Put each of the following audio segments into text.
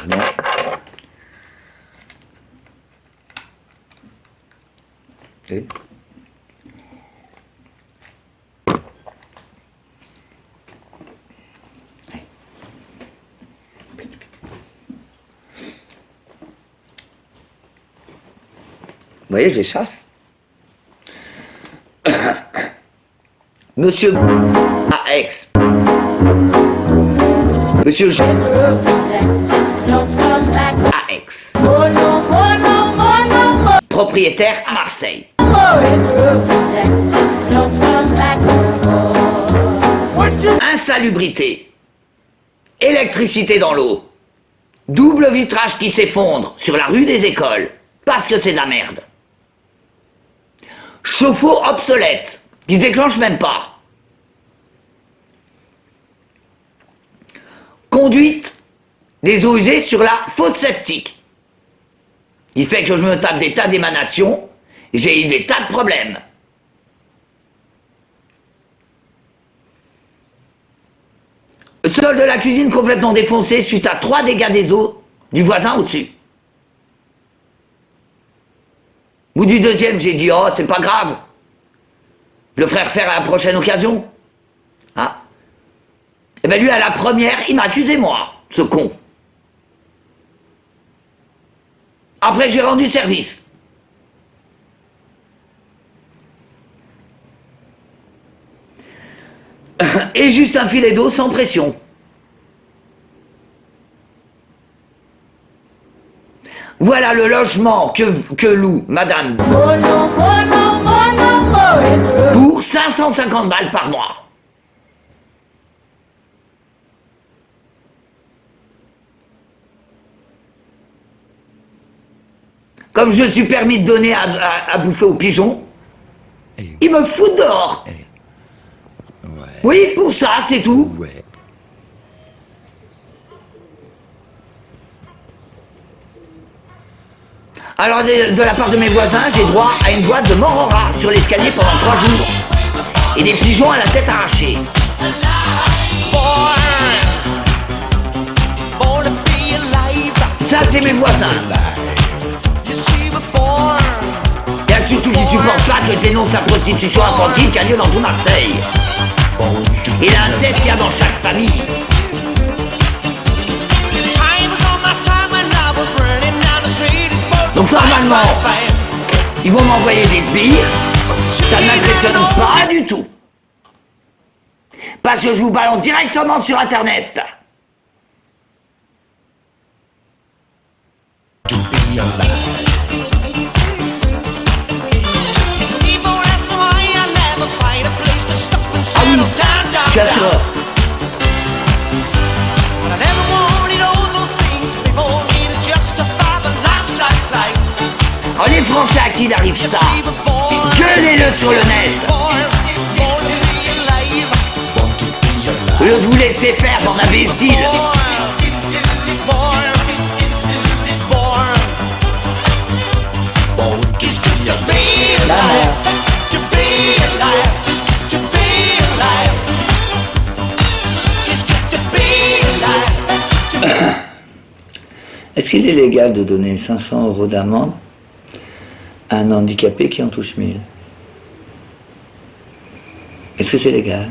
Pardon. Okay. Vous voyez, je les chasse. Monsieur à Aix. Monsieur Jean à Aix. Propriétaire à Marseille. Insalubrité. Électricité dans l'eau. Double vitrage qui s'effondre sur la rue des Écoles. Parce que c'est de la merde. Chauffe-eau obsolète, qui se déclenche même pas. Conduite des eaux usées sur la fosse septique. Il fait que je me tape des tas d'émanations, et j'ai eu des tas de problèmes. Sol de la cuisine complètement défoncé suite à 3 dégâts des eaux du voisin au-dessus. Au bout du deuxième, j'ai dit, oh, c'est pas grave. Je le ferai refaire à la prochaine occasion. Ah. Et ben lui, à la première, il m'a accusé, moi, ce con. Après, j'ai rendu service. Et juste un filet d'eau sans pression. Voilà le logement que loue madame pour 550 balles par mois. Comme je me suis permis de donner à bouffer aux pigeons, ils me foutent dehors. Oui, pour ça, c'est tout. Alors, de la part de mes voisins, j'ai droit à une boîte de Morora sur l'escalier pendant 3 jours. Et des pigeons à la tête arrachée. Ça, c'est mes voisins. Il y a surtout qui supportent pas que je dénonce la prostitution infantile qui a lieu dans tout Marseille. Et l'inceste qu'il y a dans chaque famille. Donc normalement, ils vont m'envoyer des sbires, ça ne m'impressionne pas du tout. Parce que je vous balance directement sur Internet. Ah oui, je suis assureur. Oh, les Français à qui il arrive ça, gueulez-le sur le net. Le vous laissez faire, bande d'imbéciles. La merde. Est-ce qu'il est légal de donner 500 € d'amende à un handicapé qui en touche 1000? Est-ce que c'est légal?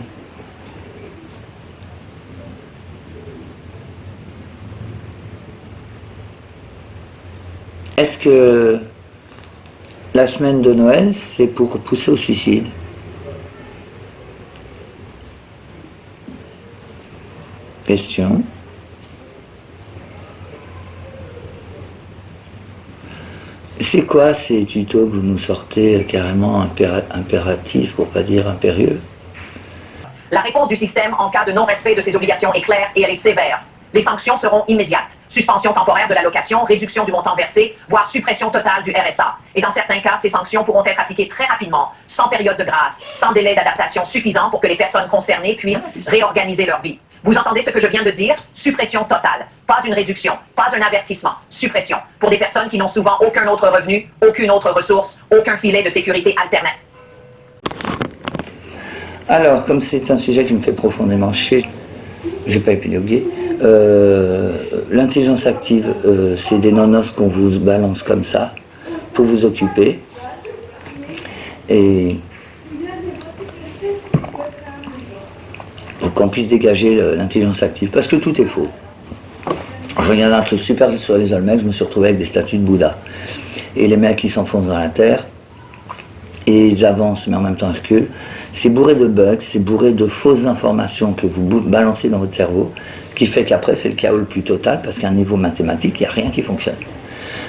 Est-ce que la semaine de Noël, c'est pour pousser au suicide? Question. C'est quoi ces tutos que vous nous sortez carrément impératifs, pour pas dire impérieux? La réponse du système en cas de non-respect de ses obligations est claire et elle est sévère. Les sanctions seront immédiates. Suspension temporaire de l'allocation, réduction du montant versé, voire suppression totale du RSA. Et dans certains cas, ces sanctions pourront être appliquées très rapidement, sans période de grâce, sans délai d'adaptation suffisant pour que les personnes concernées puissent réorganiser leur vie. Vous entendez ce que je viens de dire? Suppression totale. Pas une réduction, pas un avertissement. Suppression. Pour des personnes qui n'ont souvent aucun autre revenu, aucune autre ressource, aucun filet de sécurité alternatif. Alors, comme c'est un sujet qui me fait profondément chier, je vais pas épiloguer. L'intelligence active, c'est des nonos qu'on vous balance comme ça, pour vous occuper. Et pour qu'on puisse dégager l'intelligence active. Parce que tout est faux. Je regardais un truc super sur les Olmecs, je me suis retrouvé avec des statues de Bouddha. Et les mecs, ils s'enfoncent dans la terre, et ils avancent, mais en même temps ils reculent. C'est bourré de bugs, c'est bourré de fausses informations que vous balancez dans votre cerveau, ce qui fait qu'après c'est le chaos le plus total, parce qu'à un niveau mathématique, il n'y a rien qui fonctionne.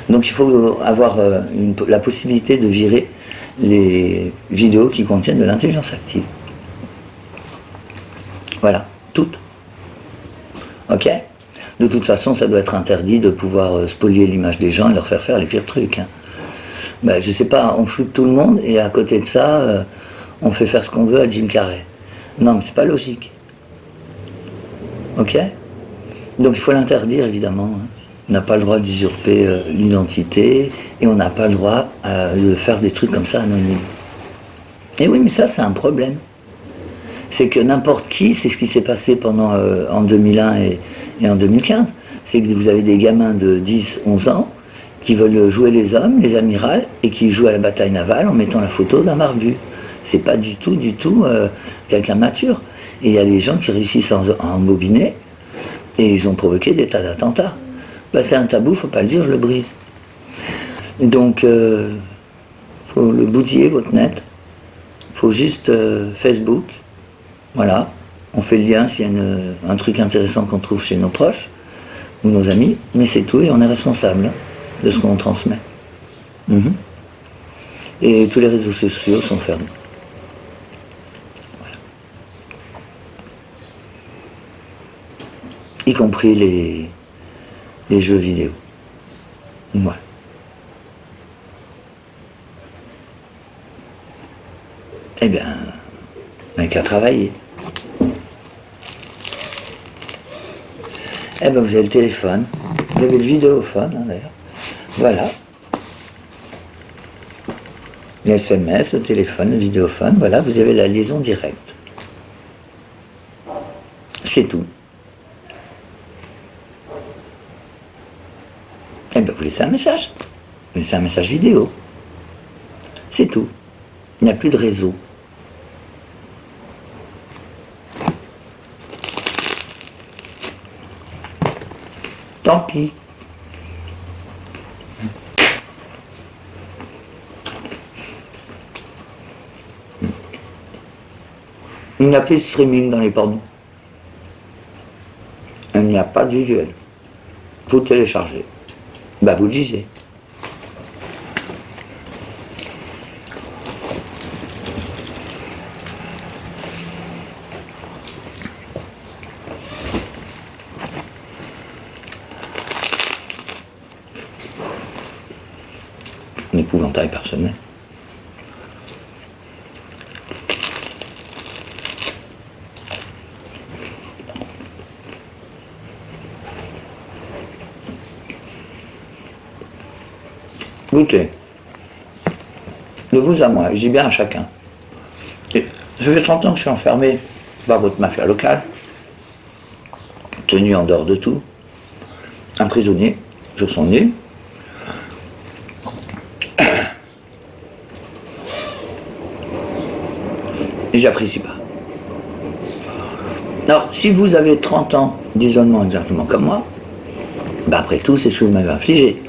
Donc il faut avoir la possibilité de virer les vidéos qui contiennent de l'intelligence active. Voilà, toutes. Ok ? De toute façon, ça doit être interdit de pouvoir spolier l'image des gens et leur faire les pires trucs. Hein. Ben, je sais pas, on floute tout le monde et à côté de ça, on fait faire ce qu'on veut à Jim Carrey. Non, mais c'est pas logique. Ok ? Donc il faut l'interdire, évidemment. Hein. On n'a pas le droit d'usurper l'identité et on n'a pas le droit de faire des trucs comme ça anonymes. Et oui, mais ça, c'est un problème. C'est que n'importe qui, c'est ce qui s'est passé pendant en 2001 et en 2015, c'est que vous avez des gamins de 10, 11 ans qui veulent jouer les hommes, les amirals, et qui jouent à la bataille navale en mettant la photo d'un barbu. C'est pas du tout quelqu'un mature. Et il y a des gens qui réussissent à embobiner, et ils ont provoqué des tas d'attentats. Ben, c'est un tabou, faut pas le dire, je le brise. Donc, faut le boutiller, votre net. Faut juste Facebook. Voilà, on fait le lien s'il y a un truc intéressant qu'on trouve chez nos proches ou nos amis, mais c'est tout et on est responsable de ce qu'on transmet. Et tous les réseaux sociaux sont fermés. Voilà. Y compris les jeux vidéo. Voilà. Eh bien, on n'a qu'à travailler. Eh bien, vous avez le téléphone, vous avez le vidéophone, hein, d'ailleurs. Voilà. Les SMS, le téléphone, le vidéophone, voilà, vous avez la liaison directe. C'est tout. Eh bien, vous laissez un message. Vous laissez un message vidéo. C'est tout. Il n'y a plus de réseau. Tant pis. Il n'y a plus de streaming dans les pornos. Il n'y a pas de visuel. Vous téléchargez. Bah vous le lisez. Un épouvantail personnel. Goûtez. De vous à moi, je dis bien à chacun. Et ça fait 30 ans que je suis enfermé par votre mafia locale, tenu en dehors de tout, un prisonnier sur son nez. Et j'apprécie pas. Alors, si vous avez 30 ans d'isolement exactement comme moi, bah après tout, c'est ce que vous m'avez infligé.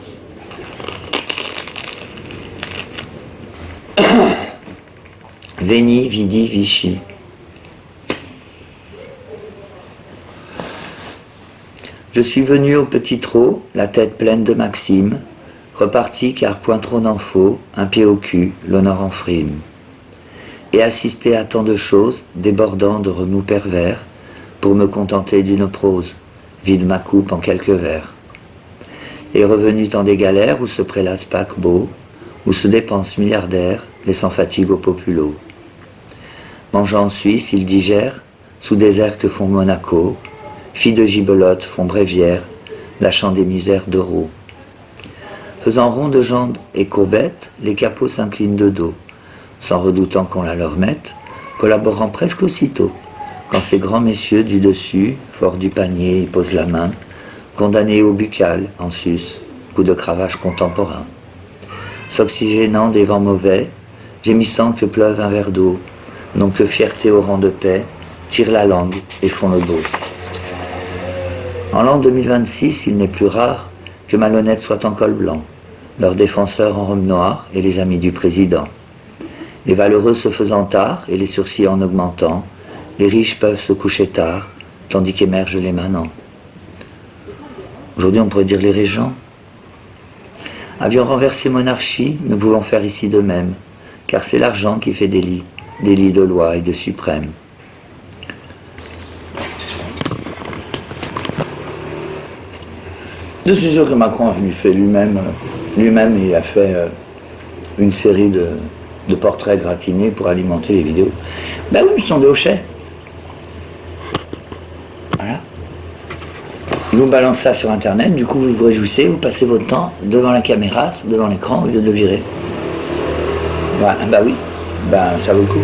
Veni, vidi, vici. Je suis venu au petit trot, la tête pleine de maximes, reparti car point trop n'en faut, un pied au cul, l'honneur en frime. Et assisté à tant de choses, débordant de remous pervers, pour me contenter d'une prose, vide ma coupe en quelques vers. Et revenu tant des galères où se prélasse paquebot, où se dépensent milliardaires, laissant fatigue aux populos. Mangeant en Suisse, ils digèrent, sous des airs que font Monaco, filles de gibelotte font brévière, lâchant des misères d'euros. Faisant rond de jambes et courbettes, les capots s'inclinent de dos, sans redoutant qu'on la leur mette, collaborant presque aussitôt, quand ces grands messieurs du dessus, forts du panier, y posent la main, condamnés au buccal, en sus, coup de cravache contemporain. S'oxygénant des vents mauvais, gémissant que pleuve un verre d'eau, n'ont que fierté au rang de paix, tirent la langue et font le beau. En l'an 2026, il n'est plus rare que malhonnêtes soient en col blanc, leurs défenseurs en robe noire et les amis du président. Les valeureux se faisant tard et les sourcils en augmentant, les riches peuvent se coucher tard, tandis qu'émergent les manants. Aujourd'hui, on pourrait dire les régents. Avions renversé monarchie, nous pouvons faire ici de même, car c'est l'argent qui fait des lits de loi et de suprême. Je suis sûr que Macron il fait lui-même, il a fait une série de portraits gratinés pour alimenter les vidéos. Ben oui, ils sont des hochets. Voilà. Ils vous balancent ça sur Internet, du coup vous vous réjouissez, vous passez votre temps devant la caméra, devant l'écran, au lieu de virer. Voilà. Bah oui, ben ça vaut le coup.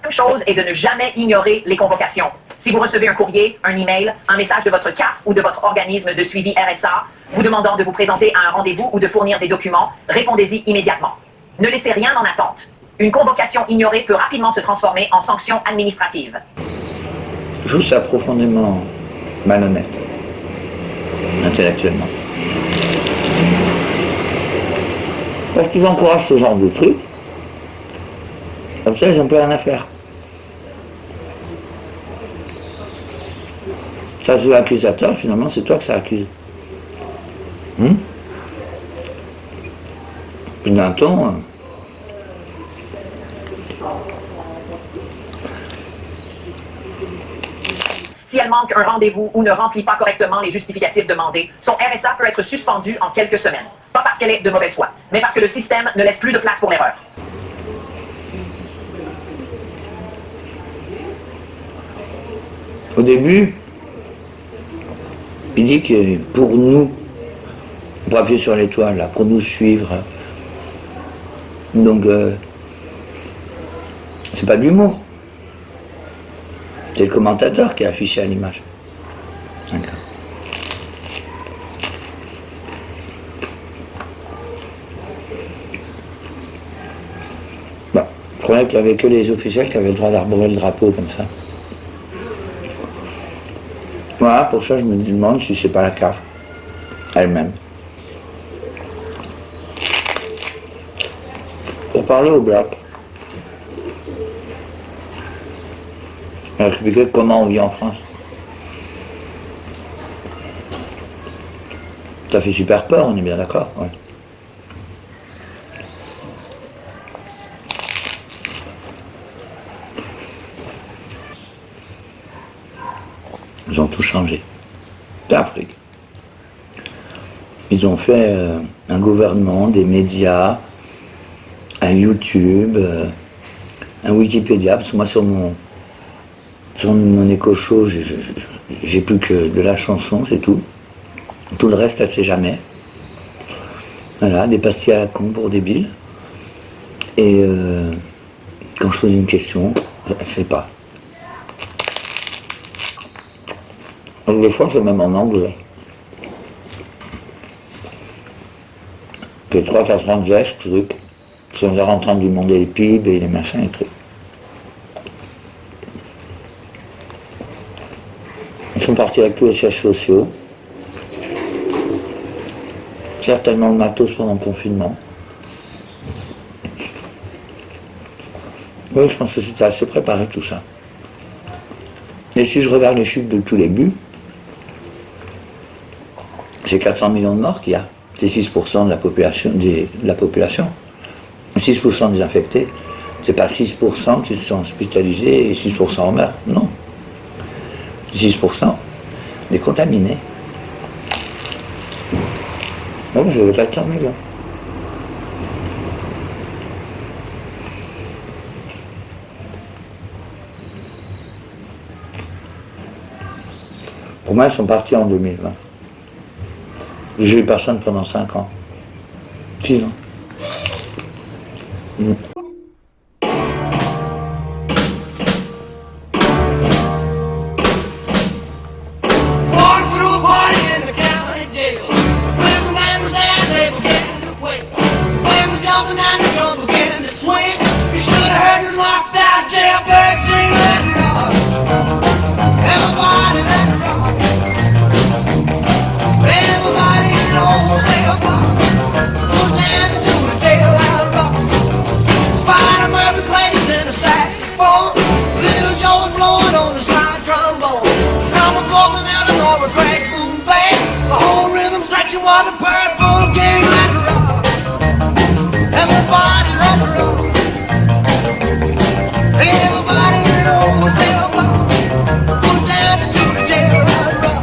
La chose est de ne jamais ignorer les convocations. Si vous recevez un courrier, un email, un message de votre CAF ou de votre organisme de suivi RSA, vous demandant de vous présenter à un rendez-vous ou de fournir des documents, répondez-y immédiatement. Ne laissez rien en attente. Une convocation ignorée peut rapidement se transformer en sanction administrative. Je trouve ça profondément malhonnête, intellectuellement. Parce qu'ils encouragent ce genre de trucs, comme ça ils n'ont plus rien à faire. Ça se veut accusateur, finalement c'est toi que ça accuse. Puis d'un ton... Si elle manque un rendez-vous ou ne remplit pas correctement les justificatifs demandés, son RSA peut être suspendu en quelques semaines. Pas parce qu'elle est de mauvaise foi, mais parce que le système ne laisse plus de place pour l'erreur. Au début, il dit que pour nous, pour appuyer sur l'étoile, là, pour nous suivre, donc c'est pas de l'humour. C'est le commentateur qui est affiché à l'image. D'accord. Bon, je croyais qu'il n'y avait que les officiels qui avaient le droit d'arborer le drapeau comme ça. Voilà, pour ça je me demande si c'est pas la CAF elle-même. Pour parler aux Blacks, expliquer comment on vit en France. Ça fait super peur, on est bien d'accord, ouais. Ils ont tout changé. L'Afrique. Ils ont fait un gouvernement, des médias, un YouTube, un Wikipédia, parce que moi sur mon éco-show, j'ai plus que de la chanson, c'est tout. Tout le reste, elle sait jamais. Voilà, des pastilles à la con pour débiles. Et quand je pose une question, elle sait pas. Donc des fois, c'est même en anglais. Fait 3-4 ans déjà, ce truc. Ils sont en train de lui demander les PIB et les machins et trucs. Ils sont partis avec tous les sièges sociaux. Certainement le matos pendant le confinement. Oui, je pense que c'était assez préparé tout ça. Et si je regarde les chiffres de tous les buts, c'est 400 millions de morts qu'il y a. C'est 6% de la population. 6% des infectés. C'est pas 6% qui se sont hospitalisés et 6% en meurent. Non. 6% des contaminés. Non, je veux 400 millions. Pour moi, ils sont partis en 2020. J'ai eu personne pendant 5 ans. 6 ans. bumping and the drum began to swing. You should have heard the locked out jailbird sing, let it rock. Everybody let it rock. Everybody in the whole cell block was dancing to the jailhouse rock. Spider Murphy played it in the saxophone. Little Joe was blowing on the slide trombone. Drummer boy from Illinois with great boom bang. The whole rhythm section was a purple gang. Let it rock. Everybody let it rock. Everybody in the whole cell block was dancing to the jailhouse rock.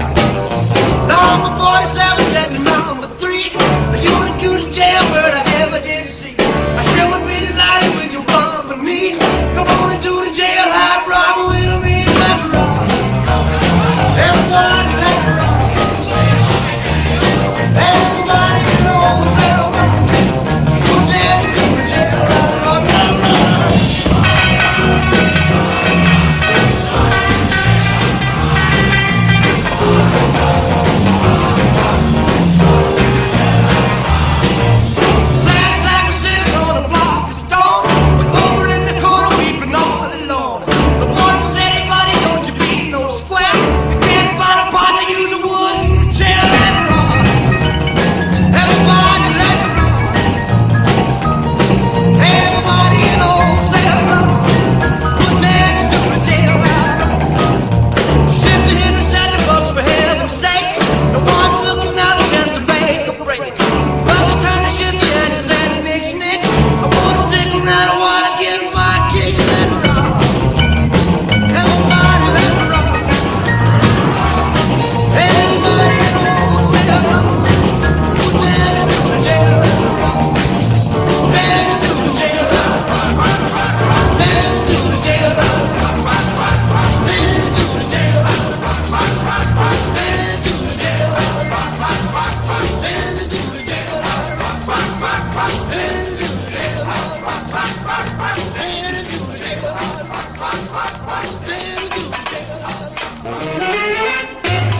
Number 47 and the number 3. You the cutest jailbird I ever did see. I sure would be delighted with your company. Come on and do the jailhouse rock with me. Let it rock. Everybody let it rock. Everybody in the whole cell block was dancing to the jailhouse rock. Sack was sitting on a block of stone, over in the corner weeping all alone. The one said, "Hey buddy, don't you be no square. You can't find a partner, use a wooden chair." Let it rock. Everybody let it rock. Everybody in the whole cell block was dancing to the jailhouse rock. Shifty Henry said the folks for heaven's sake. The one's looking out a chance to make a break. Well, they turned to Shifty and he said, "Nix, nix. I wanna stick around, I wanna get my kick." Let it rock. Everybody let it rock. Everybody in the whole cell block was dancing to the jailhouse rock. Dancing to the jailhouse rock. Dancing to the jailhouse rock. Dancing to the jailhouse rock. Dancing to the jailhouse rock. Dancing to the jailhouse rock. Dancing to the jailhouse rock. Dancing to the jailhouse rock.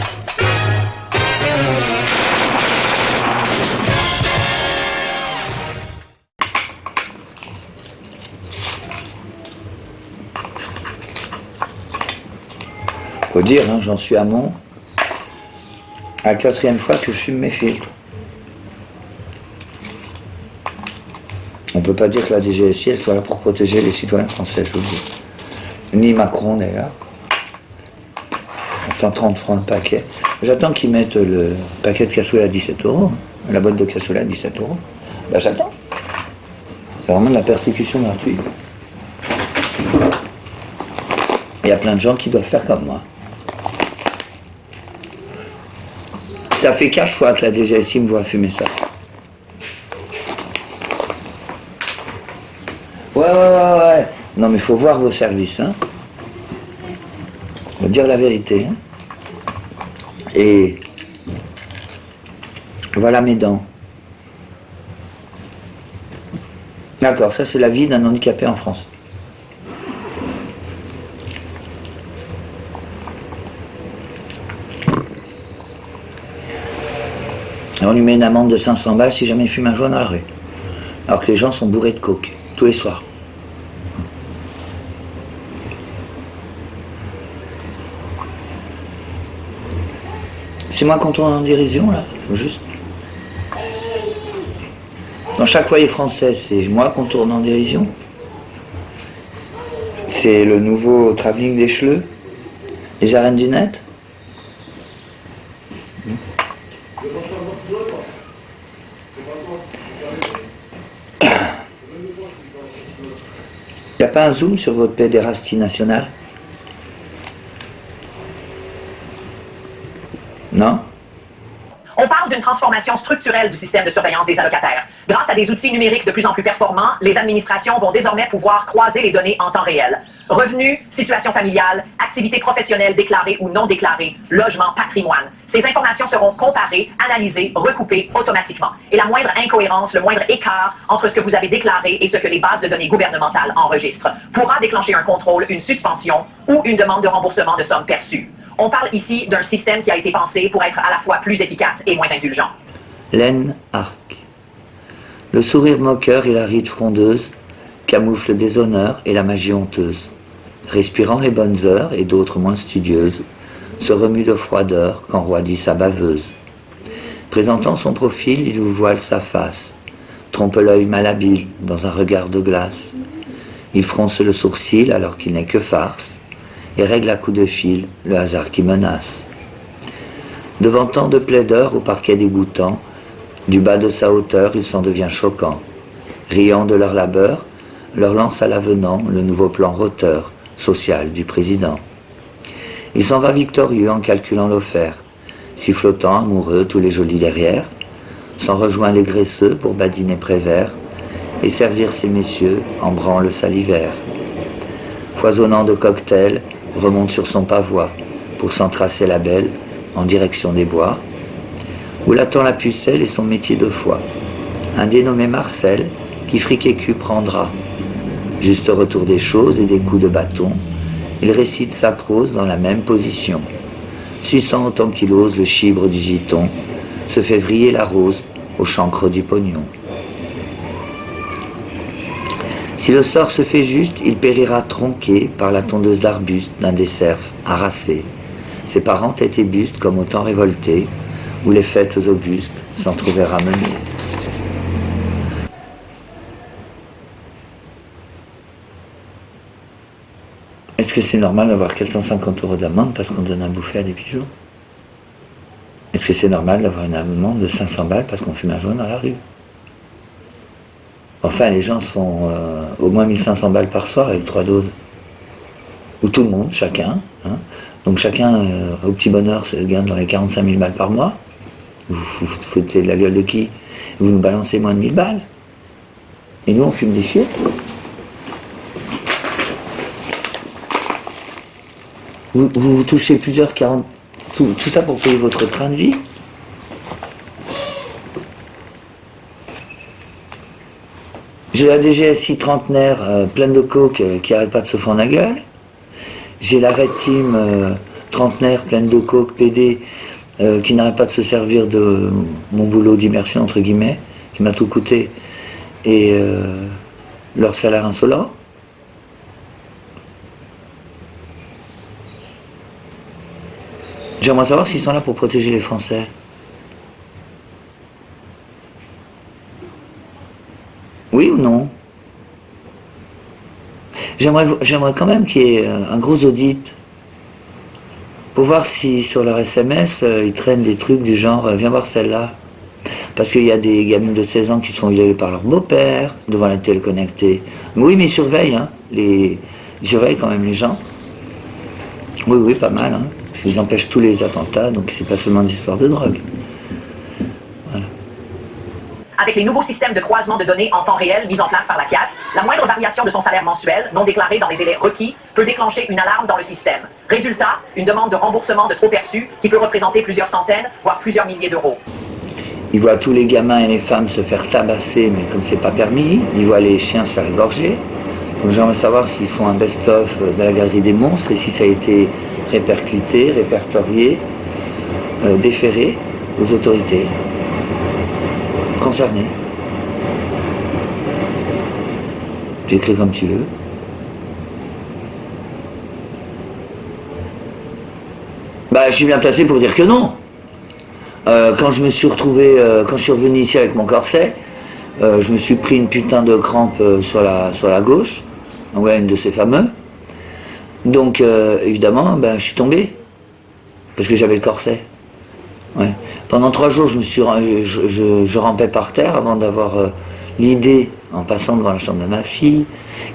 Faut dire, hein, j'en suis à la 4e fois que je fume mes filtres. On peut pas dire que la DGSI elle soit là pour protéger les citoyens français, je vous le dis. Ni Macron d'ailleurs. 130 francs le paquet. J'attends qu'ils mettent le paquet de cassoulet à 17 €, la boîte de cassoulet à 17 €. Ben j'attends. C'est vraiment de la persécution gratuite. Il y a plein de gens qui doivent faire comme moi. Ça fait 4 fois que la DGSI me voit fumer ça. Ouais. Non mais il faut voir vos services, hein. Faut dire la vérité, hein. Et voilà mes dents. D'accord, ça c'est la vie d'un handicapé en France. On lui met une amende de 500 balles si jamais il fume un joint dans la rue. Alors que les gens sont bourrés de coke, tous les soirs. C'est moi qu'on tourne en dérision, là, faut juste. Dans chaque foyer français, c'est moi qu'on tourne en dérision. C'est le nouveau travelling des Cheleux, les arènes du net. Il n'y a pas un zoom sur votre pédérastie nationale? Non? On parle d'une transformation structurelle du système de surveillance des allocataires. Grâce à des outils numériques de plus en plus performants, les administrations vont désormais pouvoir croiser les données en temps réel. Revenus, situation familiale, activités professionnelles déclarées ou non déclarées, logement, patrimoine. Ces informations seront comparées, analysées, recoupées automatiquement. Et la moindre incohérence, le moindre écart entre ce que vous avez déclaré et ce que les bases de données gouvernementales enregistrent pourra déclencher un contrôle, une suspension ou une demande de remboursement de sommes perçues. On parle ici d'un système qui a été pensé pour être à la fois plus efficace et moins indulgent. Len Arc. Le sourire moqueur et la ride frondeuse camouflent le déshonneur et la magie honteuse. Respirant les bonnes heures et d'autres moins studieuses, se remue de froideur quand roidit sa baveuse. Présentant son profil, il vous voile sa face, trompe l'œil malhabile dans un regard de glace. Il fronce le sourcil alors qu'il n'est que farce, et règle à coups de fil le hasard qui menace. Devant tant de plaideurs au parquet dégoûtant, du bas de sa hauteur il s'en devient choquant. Riant de leur labeur, leur lance à l'avenant le nouveau plan roteur, social du président. Il s'en va victorieux en calculant l'offert, sifflotant amoureux tous les jolis derrière, s'en rejoint les graisseux pour badiner Prévert, et servir ces messieurs en branle salivaire. Foisonnant de cocktails, remonte sur son pavois, pour s'entracer la belle en direction des bois, où l'attend la pucelle et son métier de foi, un dénommé Marcel, qui fric et cul prendra. Juste retour des choses et des coups de bâton, il récite sa prose dans la même position. Suçant autant qu'il ose le chibre du giton, se fait vriller la rose au chancre du pognon. Si le sort se fait juste, il périra tronqué par la tondeuse d'arbustes d'un des cerfs harassés. Ses parents têtes et bustes comme au temps révolté, où les fêtes augustes s'en trouvaient ramenées. Est-ce que c'est normal d'avoir 450 € d'amende parce qu'on donne à bouffer à des pigeons? Est-ce que c'est normal d'avoir une amende de 500 balles parce qu'on fume un joint dans la rue? Enfin, les gens se font au moins 1500 balles par soir avec 3 doses. Ou tout le monde, chacun. Hein. Donc chacun, au petit bonheur, se gagne dans les 45 000 balles par mois. Vous vous foutez de la gueule de qui? Vous nous balancez moins de 1000 balles. Et nous, on fume des fiottes. Vous touchez plusieurs 40... Tout ça pour payer votre train de vie. J'ai la DGSI trentenaire pleine de coke qui n'arrête pas de se fendre la gueule. J'ai la Red Team trentenaire pleine de coke PD qui n'arrête pas de se servir de mon boulot d'immersion entre guillemets, qui m'a tout coûté, et leur salaire insolent. J'aimerais savoir s'ils sont là pour protéger les Français. Oui ou non? J'aimerais quand même qu'il y ait un gros audit pour voir si sur leur SMS ils traînent des trucs du genre viens voir celle-là. Parce qu'il y a des gamines de 16 ans qui sont violées par leur beau-père devant la télé connectée. Oui, mais ils surveillent, hein, ils surveillent quand même les gens. Oui, oui, pas mal, hein. Ils empêchent tous les attentats, donc c'est pas seulement des histoires de drogue. Voilà. Avec les nouveaux systèmes de croisement de données en temps réel mis en place par la CAF, la moindre variation de son salaire mensuel, non déclarée dans les délais requis, peut déclencher une alarme dans le système. Résultat, une demande de remboursement de trop perçu qui peut représenter plusieurs centaines, voire plusieurs milliers d'euros. Ils voient tous les gamins et les femmes se faire tabasser, mais comme c'est pas permis, ils voient les chiens se faire égorger. Donc j'aimerais savoir s'ils font un best-of de la galerie des monstres et si ça a été répercuté, répertorié, déféré aux autorités concernées. Tu écris comme tu veux. Bah, je suis bien placé pour dire que non. Quand je me suis retrouvé, quand je suis revenu ici avec mon corset, je me suis pris une putain de crampe sur la gauche, ouais, une de ces fameux. Donc évidemment, ben, je suis tombé parce que j'avais le corset. Ouais. Pendant 3 jours, je rampais par terre avant d'avoir l'idée, en passant devant la chambre de ma fille,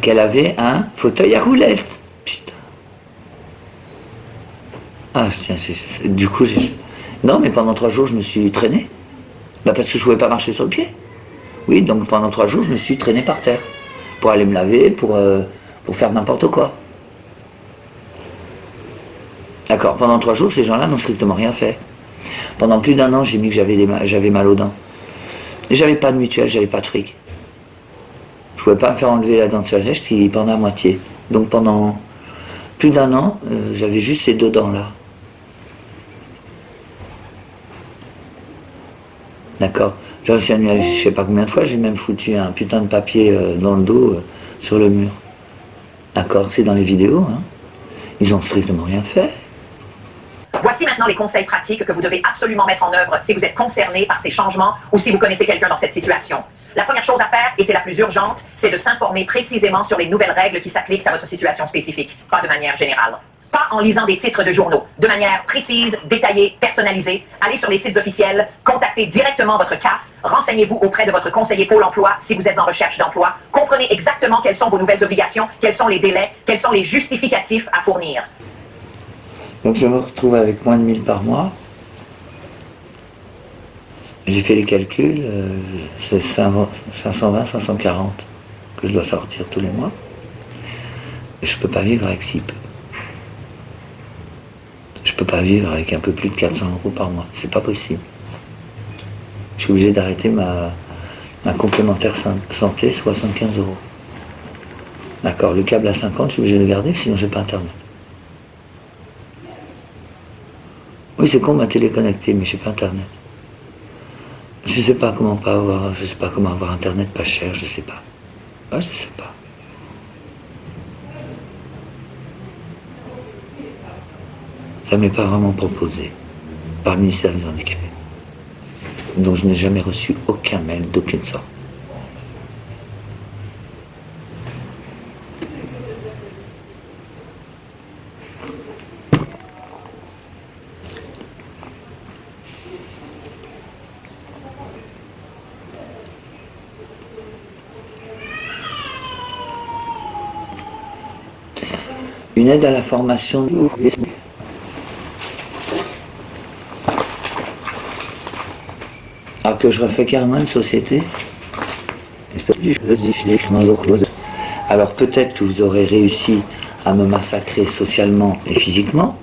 qu'elle avait un fauteuil à roulettes. Putain. Ah tiens, du coup j'ai... Non, mais pendant 3 jours, je me suis traîné. Bah, parce que je ne pouvais pas marcher sur le pied. Oui, donc pendant 3 jours, je me suis traîné par terre. Pour aller me laver, pour faire n'importe quoi. D'accord, pendant 3 jours, ces gens-là n'ont strictement rien fait. Pendant plus d'1 an, j'ai mis que j'avais mal aux dents. Et j'avais pas de mutuelle, j'avais pas de fric. Je pouvais pas me faire enlever la dent de sagesse qui pendait à moitié. Donc pendant plus d'1 an, j'avais juste ces 2 dents-là. D'accord. J'ai réussi à nuager, je sais pas combien de fois, j'ai même foutu un putain de papier dans le dos sur le mur. D'accord, c'est dans les vidéos, hein. Ils ont strictement rien fait. Voici maintenant les conseils pratiques que vous devez absolument mettre en œuvre si vous êtes concerné par ces changements ou si vous connaissez quelqu'un dans cette situation. La première chose à faire, et c'est la plus urgente, c'est de s'informer précisément sur les nouvelles règles qui s'appliquent à votre situation spécifique, pas de manière générale. Pas en lisant des titres de journaux, de manière précise, détaillée, personnalisée. Allez sur les sites officiels, contactez directement votre CAF, renseignez-vous auprès de votre conseiller Pôle emploi si vous êtes en recherche d'emploi, comprenez exactement quelles sont vos nouvelles obligations, quels sont les délais, quels sont les justificatifs à fournir. Donc je me retrouve avec moins de 1000 par mois. J'ai fait les calculs, c'est 520, 540 que je dois sortir tous les mois. Et je ne peux pas vivre avec si peu. Je ne peux pas vivre avec un peu plus de 400 € par mois. C'est pas possible. Je suis obligé d'arrêter ma complémentaire santé, 75 €. D'accord, le câble à 50, je suis obligé de le garder, sinon j'ai pas internet. Oui, c'est con, ma télé est connectée, mais j'ai pas internet. Je sais pas comment avoir internet pas cher, je sais pas. Ouais, je sais pas. Ça m'est pas vraiment proposé par le ministère des Handicapés, dont je n'ai jamais reçu aucun mail d'aucune sorte. Une aide à la formation. Alors que je refais carrément une société. Alors peut-être que vous aurez réussi à me massacrer socialement et physiquement,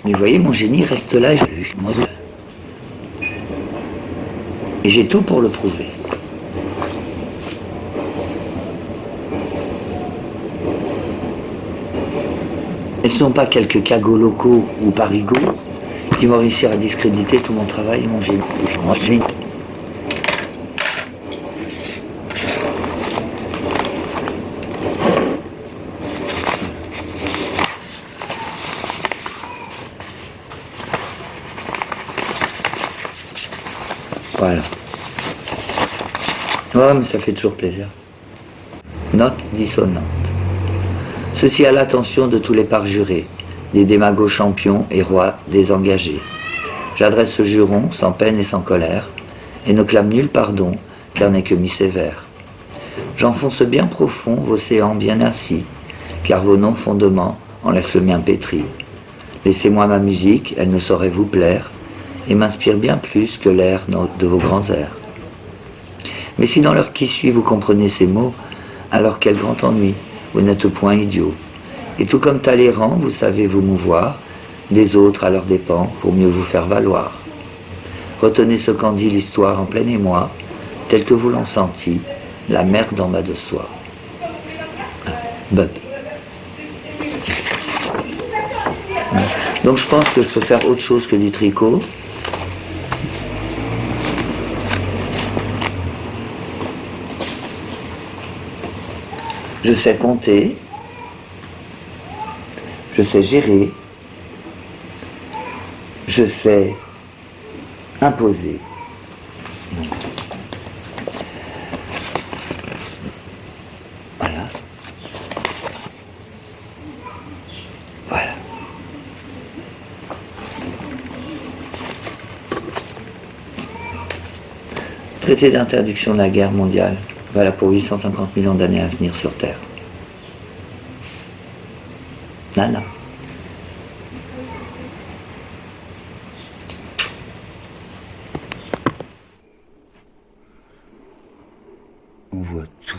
mais vous voyez, mon génie reste là. Et j'ai tout pour le prouver. Et ce ne sont pas quelques cagots locaux ou parigots qui vont réussir à discréditer tout mon travail et mon génie. Voilà. Ouais, mais ça fait toujours plaisir. Note dissonante. Ceci à l'attention de tous les parjurés, des démagos champions et rois désengagés. J'adresse ce juron sans peine et sans colère, et ne clame nul pardon, car n'est que mi-sévère. J'enfonce bien profond vos séants bien assis, car vos non-fondements en laissent le mien pétri. Laissez-moi ma musique, elle ne saurait vous plaire, et m'inspire bien plus que l'air de vos grands airs. Mais si dans l'heure qui suit vous comprenez ces mots, alors quel grand ennui, vous n'êtes point idiot. Et tout comme Talleyrand, vous savez vous mouvoir, des autres à leurs dépens, pour mieux vous faire valoir. Retenez ce qu'en dit l'histoire en plein émoi, tel que vous l'en senti, la merde en bas de soi. Bub. Donc je pense que je peux faire autre chose que du tricot. Je sais compter, je sais gérer, je sais imposer. Voilà. Voilà. Traité d'interdiction de la guerre mondiale. Voilà pour 850 millions d'années à venir sur Terre. Nana. On voit tout.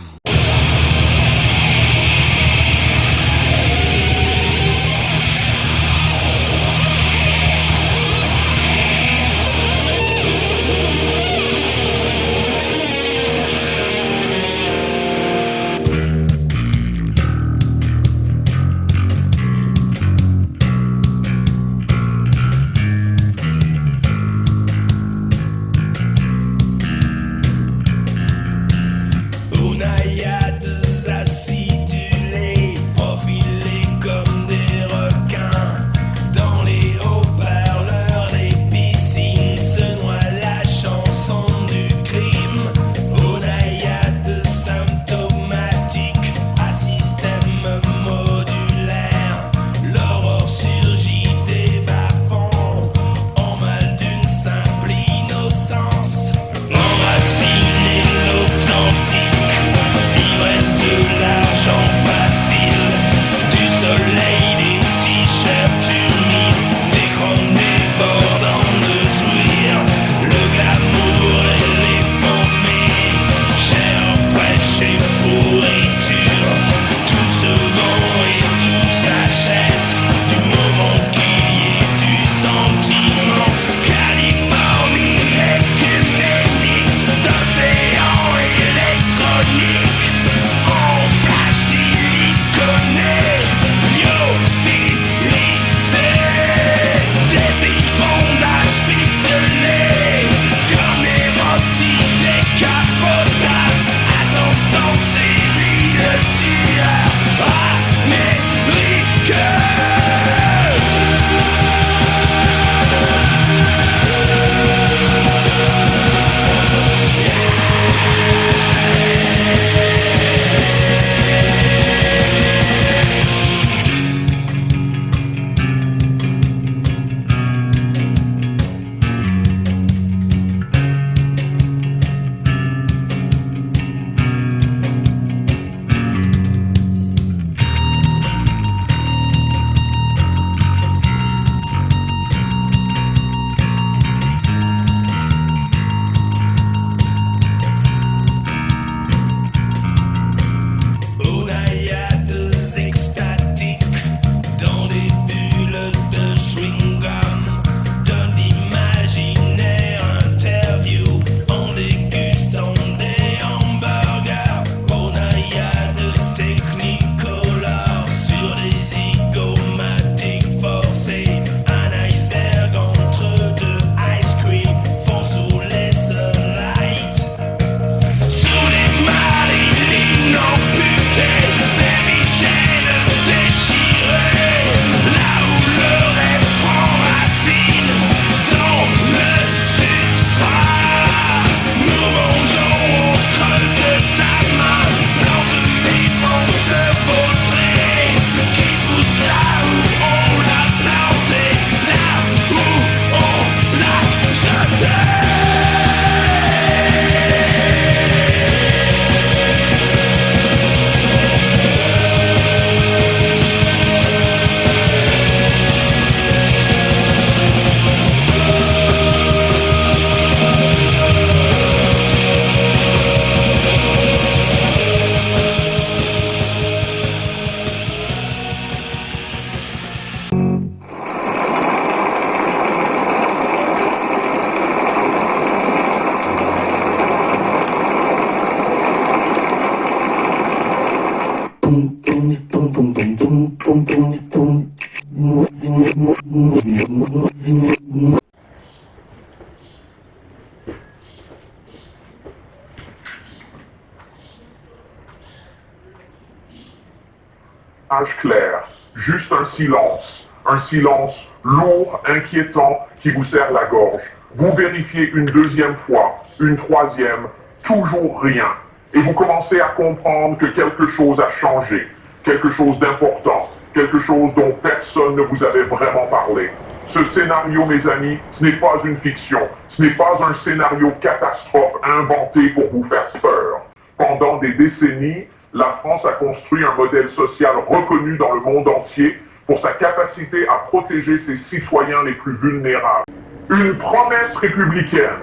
image claire, juste un silence lourd, inquiétant, qui vous serre la gorge. Vous vérifiez une deuxième fois, une troisième, toujours rien. Et vous commencez à comprendre que quelque chose a changé, quelque chose d'important, quelque chose dont personne ne vous avait vraiment parlé. Ce scénario, mes amis, ce n'est pas une fiction, ce n'est pas un scénario catastrophe inventé pour vous faire peur. Pendant des décennies, la France a construit un modèle social reconnu dans le monde entier pour sa capacité à protéger ses citoyens les plus vulnérables. Une promesse républicaine.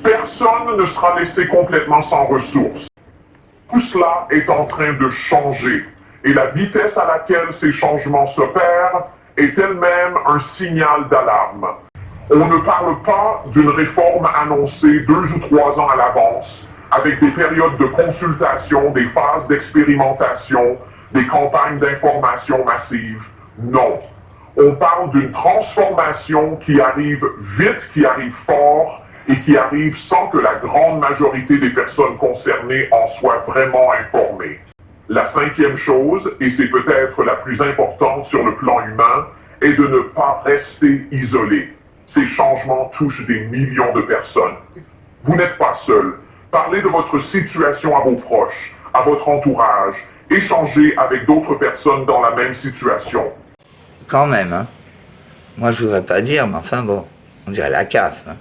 Personne ne sera laissé complètement sans ressources. Tout cela est en train de changer, et la vitesse à laquelle ces changements s'opèrent est elle-même un signal d'alarme. On ne parle pas d'une réforme annoncée 2 ou 3 ans à l'avance, avec des périodes de consultation, des phases d'expérimentation, des campagnes d'information massives. Non. On parle d'une transformation qui arrive vite, qui arrive fort, et qui arrive sans que la grande majorité des personnes concernées en soient vraiment informées. La 5e chose, et c'est peut-être la plus importante sur le plan humain, est de ne pas rester isolé. Ces changements touchent des millions de personnes. Vous n'êtes pas seul. Parlez de votre situation à vos proches, à votre entourage. Échangez avec d'autres personnes dans la même situation. Quand même, hein. Moi, je voudrais pas dire, mais enfin bon, on dirait la CAF, hein.